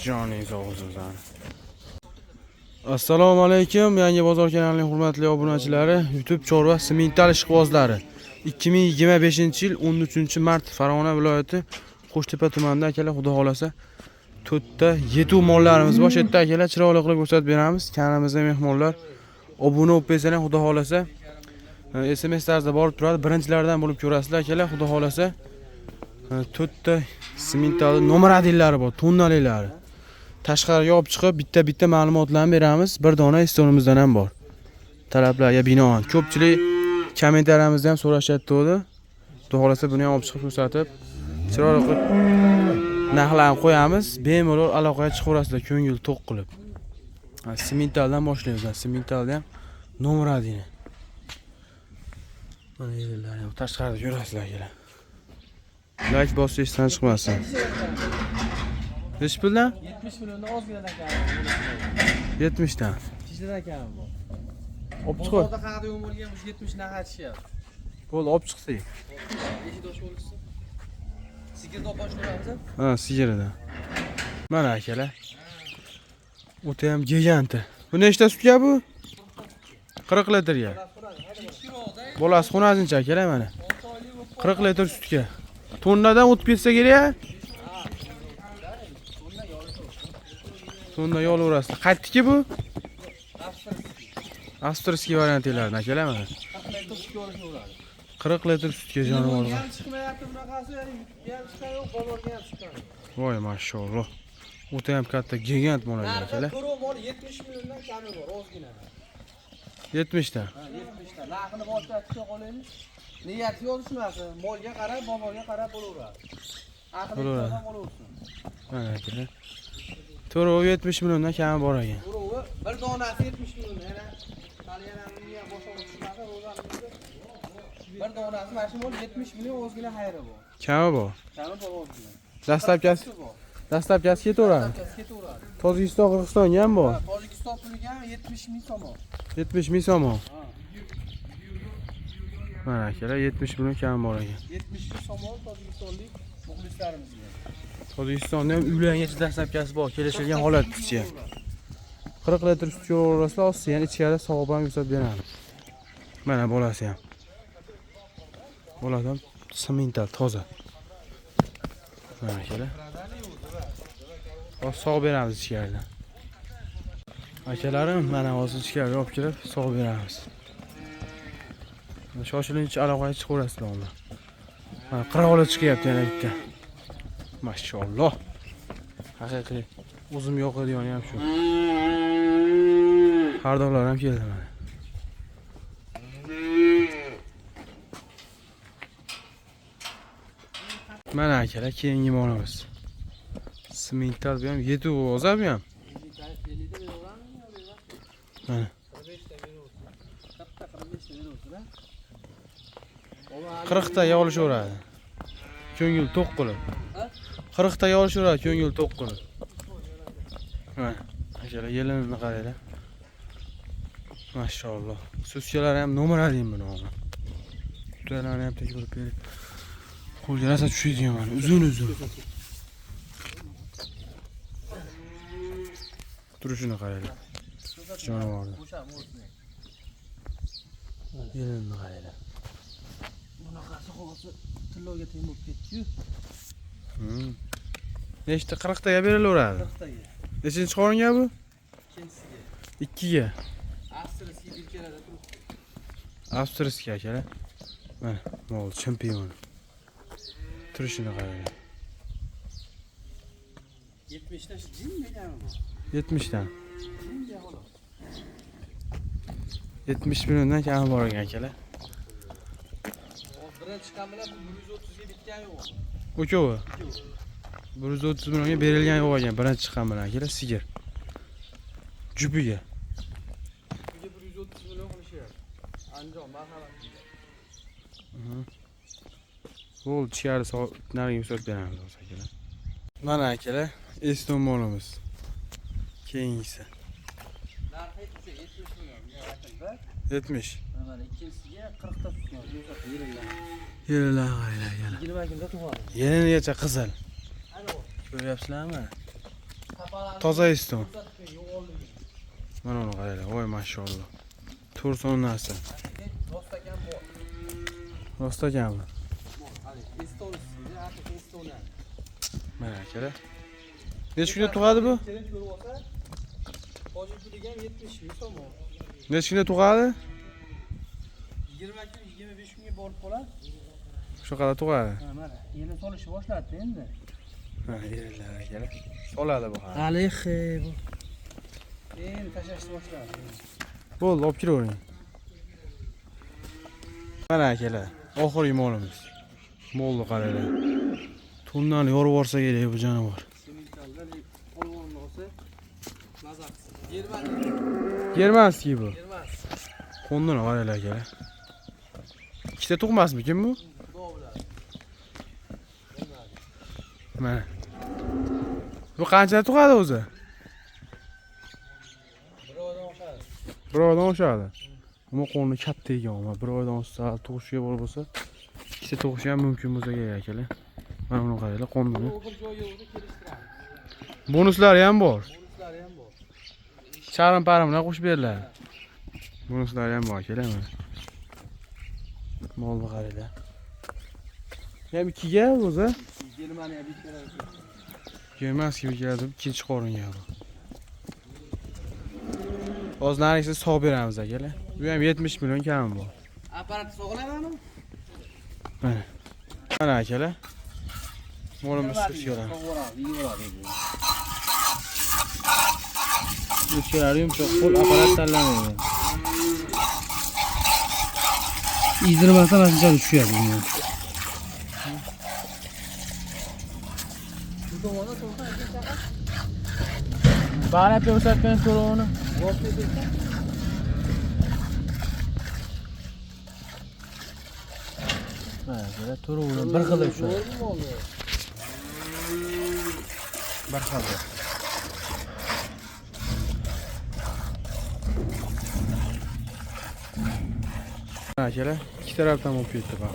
Joningiz og'zingizdan. Assalomu alaykum, Yangi Bozor kanalining hurmatli obunachilari, YouTube chorva semental ishqibozlari. 2025-yil 13-mart Farg'ona viloyati Qo'shtepa tumanida akalar, xudo xolasa, to'rtta yetuv mollarimiz bor. Shu yerda akalar chiroyli qilib ko'rsatib beramiz. Kanalimizdagi mehmonlar obuna bo'lib qo'ysalar, xudo xolasa, SMS tarzda borib turadi. Birinchilardan bo'lib ko'rasizlar akalar, xudo xolasa. To'rtta semental nomer adillari bor, tonnalilari. Tashqariga olib chiqib bitta ma'lumotlarni beramiz. Bir dona istonimizdan ham bor. Talablarga binoan. Ko'pchilik kommentariyarimizda ham so'rashyapti edi. Xudo xolasa buni ham olib chiqib ko'rsatib, chiroyli qilib narxlarni qo'yamiz. Bemalol aloqaga chiqaverasizlar, ko'ngil to'q qilib. Sementaldan boshlaymiz. Sementalda ham nomer adini. Mana yerlarni tashqarida ko'rasizlar akalar. Like bosib esdan chiqmasin. Nechi puldan? 70 milliondan ozginadan kam. 70 dan. Tishdan kam bu. Olib chiq. Bozorda qanday bo'lgan 70 dan aytishyapti. Bo'ldi, olib chiqdik. Eshik ochib bo'lsin. Sigirni olib boshlayapmiz. Ha, sigiridan. Mana akalar. O'ta ham giganta. Bu nechta sutga bu? 40 litrga. Bolasi xonazuncha akalar mana. 40 litr sutga. Tonnadan o'tib ketsa kerak. Tonna yo'laverasiz. Qaytdiki bu? Avstriyskiy variantlardan akalar mana. 40 litr sutga jonivor. Ham chiqmayapti bunaqasi, ham chiqadi, bozorga ham chiqadi. Voy, mashalloh. O'ta ham katta gigant mo'llar akalar. To'rov moli 70 milliondan kami bor, ozgina. 70 dan. Ha, 70 dan. Narxini boshqa aytib qo'yaylik. Niyati yozishmasin, molga qarab, bozorga qarab bo'laveradi. Bo'laveradi. Bo'laversin. Mana akalar. To'rov 70 milliondan kami bor ekan. To'rovi bir donasi 70 million. Yana Talyanamning ham boshqa chiqadi, rozamizda. Bir donasi mana shu mol 70 million o'zgina xayri bor. Kami bor. Kami bor o'zgina. Dastlabkasi ketaveradi. Ketaveradi. Tojikiston, Qirg'izistonga ham bor. Tojikiston puliga ham 70 ming so'm. 70 ming so'm. Ha. Mana akalar 70 million kami bor ekan. 70 ming so'm tojikistonlik muxlislarimizga. Tojikistonda ham uylangacha dastlabkasi bor, kelishilgan holatgacha. 40 litr sut yo'laverasizlar, osti ham ichkari sog'ib ham yuzab beramiz. Mana bolasi ham. Bolasi ham semental toza. Mana akalar. Sog'ib beramiz ichkaridan. Akalarim mana hozir ichkariga olib kirib sog'ib beramiz. Shoshilinch aloqaga chiqaverasizlar ular. Mana qirg'oqlar chiqyapti yana bitta. Mashalloh. Haqiqiy o'zim yoqadigani ham shu. Xardorlar ham keldi mana. Mana akalar, keyingi molimiz. Semental bu ham yetu o'zab ham. Mana. 40 ta yolishaveradi. Ko'ngil to'q qilib. 40 ta yolishaveradi, ko'ngil to'q qilib. Mana, akalar yelinini qaranglar. Mashalloh. Suschalar ham nomerali buni hozir. Tutlarni ham tekshirib berib. Qo'lga rosa tushadigan mana, uzun. Turishini qaranglar. Jonivorni. Yelinini qaranglar. Bunaqasi hozir tilloga teng bo'lib ketdi-yu. Nechta 40 taga berilaveradi? 40 taga. Nechinchi qoringa bu? Ikkinchisiga. 2 ga. Avstriyskiy birkalada turibdi. Avstriyskiy akalar. Mana, mol chempion. Turishini qaranglar. 70 ta jin degani bu. 70 dan. Jinga xolos. 70 milliondan kami bor ekan akalar. Birinchi chiqqan bilan 130 ga bitgan yo'q. O'chovi. 130 millionga berilgan yo'q ekan birinchi chiqqan bilan akalar, sigir. Jupiga. Bunga 130 million qilishyapti. Andijon marhamat. Bo'l ichkari nariga yusab beramiz akalar. Mana akalar, eston molimiz. Keyingisi. Narxi 70 million. 70. Mana ikkinchisiga 40 ta tutgan. Yerilar qaylar yana. 20 kunda tug'adi. Yenigacha qizil. Ana bu. Ko'ryapsizlarmi? Kapalarni Toza iston. ko'rsatib yo'q oldim. Mana uni qaranglar. Voy mashalloh. Tursun narsa. Rost ekan bu. Rost ekanmi? Hali teston ustida, hali teston. Mana akalar. Necha kunda tug'adi bu? Kerak ko'rib olsa, hozir puliga 70 ming so'm. Necha kunda tug'adi? 20 kun 25 kunga borib qoladi. Shu qadar tug'adi. Ha, mana yeni solishni boshladi endi. Ha, yerilar akalar. Soladi bu hali. Alixi bu. Endi tashlashni boshladi. Bo'ldi, olib kiravering. Mana akalar, oxirgi molimiz. Molni qaranglar. Tundan yorib borsa kerak bu jonivor. Sementalda polvonni olsa mazaq. German. Germanskiy bu. German. Qondan qaranglar akalar. Ikkita tug'masmikin bu? Doğrular. Mana. Bu qancha tug'adi o'zi? Bir oydan oshadi. Bir oydan oshadi. Ammo qonni katta ekan, bir oydan oshsa, tug'ishga bor bo'lsa, ikkita tug'ishi ham mumkin bo'lsa kerak akalar. Mana buni qaranglar, qonni. O'g'il joyi o'zi kelishtiradi. Bonuslari ham bor. Bonuslari ham bor. Charm parim bilan qo'shib beriladi. Bonuslari ham bor akalar mana. Molni qaranglar. Ham ikkiga o'zi. Germaniya bitkilar. Germanskiy keladi, ikkinchi qoringa bu. Hozir narigisi sog' beramiz akalar. Bu ham 70 million kami bor. Apparat sog'lamadimi? Mana. Mana akalar. Molimiz sirtgan. Sirtganlar yumshoq qo'l apparat tanlamaydi. Izdirmasdan shuncha tushadi buni. Bana ko'rsatgan so'rovini. Mana to'rovini bir xil tushadi. Bir xil. Akalar, ikki tarafdan olib ketdi bak.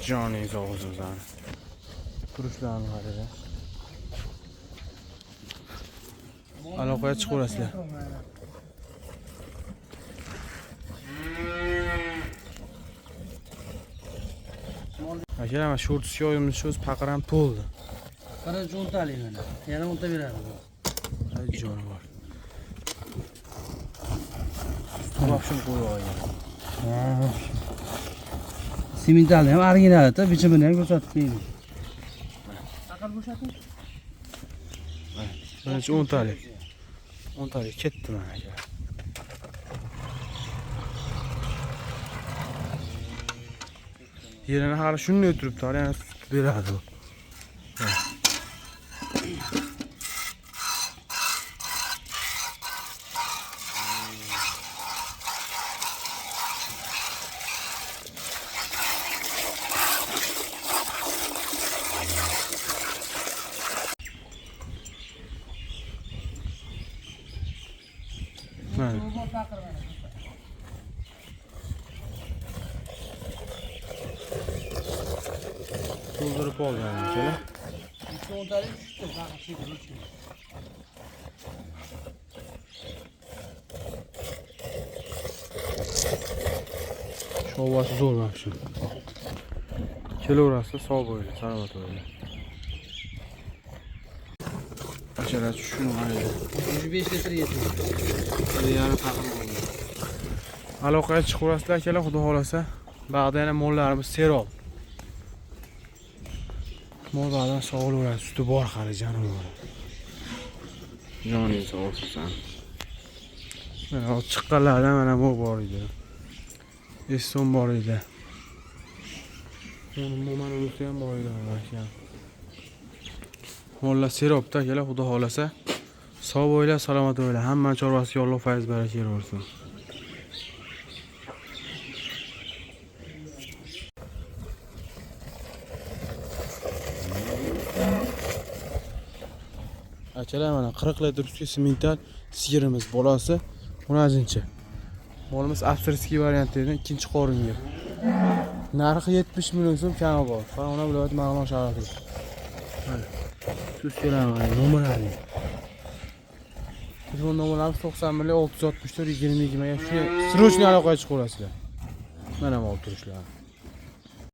Joningiz og'zingizdan. Turishlarni qaranglar. Aloqaga chiqaverasizlar. Akalar, mana shortga oyimiz shu paqir ham to'ldi. Birinchi o'ntalik mana. Yana o'nta beradi bu. Ay jonivor. To'g'ri qo'yib olgan. Sementalni ham originalda, bichimini ham ko'rsatib berdi. Aql bo'shating. Birinchi 10 talik. 10 talik ketdi mana aka. Yerini hali shunday o'tiribdi, hali yana sut beradi u. Mana. To'ldirib olgan akalar. O'ntalik tushdi, faqat tushdi. Shovasi zo'r mana shu. Kelaverasizlar, sog' bo'linglar, salomat bo'linglar. Akalar shuni qaranglar. 5 litr yetadi. Yana taqim oldi. Aloqaga chiqaverasizlar akalar, xudo xolasa. Bag'da yana mollarimiz serob. Mol ba'dan sog'laveradi, suti bor hali jonivor. Joningiz olsin. Mana chiqqanlardan mana bu bor edi. Esson bor edi. Mana bunisi ham bor edi mana. Mollar serobda akalar, xudo xolasa. Sog' bo'linglar, salomat bo'linglar. Hamma chorvasiga Alloh fayz baraka bersin. Akalar mana 40 litr sutga semental sigirimiz bolasi 10-chi. Molimiz avstriyskiy variantida ikkinchi qorin yer. Narxi 70 million so'm kami bor. Farg'ona viloyati Marg'ilon shahrida. Mana. Sutkalar mana nomerlari. Telefon nomerlarimiz 91 664 20 20 ga shuni srochniy aloqaga chiqib olasizlar. Mana mol turishlar.